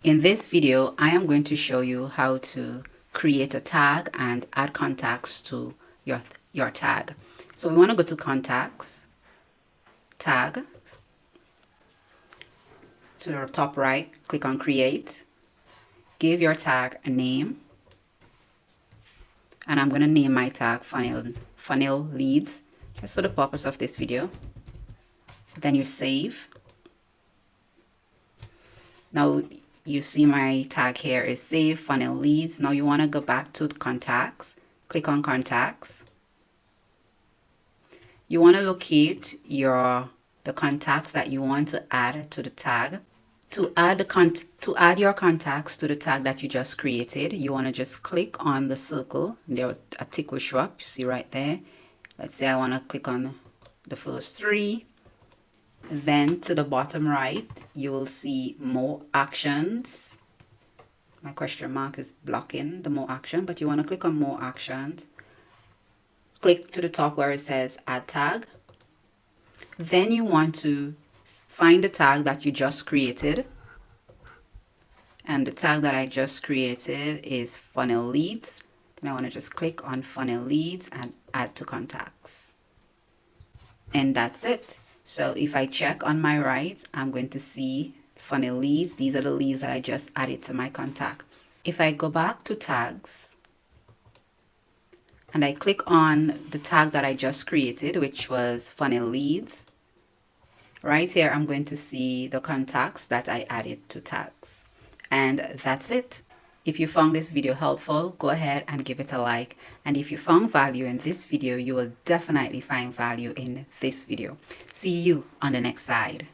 In this video, I am going to show you how to create a tag and add contacts to your tag. So we want to go to contacts, tag, to the top right, click on create, give your tag a name, and I'm going to name my tag funnel leads just for the purpose of this video. Then you save. Now you see my tag here is save funnel leads. Now you want to go back to contacts, click on contacts. You want to locate the contacts that you want to add to the tag. To add your contacts to the tag that you just created, you want to just click on the circle. There a tick will show up, you see right there. Let's say I want to click on the first three. Then to the bottom right, you will see more actions. My question mark is blocking the more action, but you want to click on more actions. Click to the top where it says add tag. Then you want to find the tag that you just created. And the tag that I just created is funnel leads. Then I want to just click on funnel leads and add to contacts. And that's it. So if I check on my right, I'm going to see funnel leads. These are the leads that I just added to my contact. If I go back to tags and I click on the tag that I just created, which was funnel leads, right here, I'm going to see the contacts that I added to tags. And that's it. If you found this video helpful, go ahead and give it a like. And if you found value in this video, you will definitely find value in this video. See you on the next side.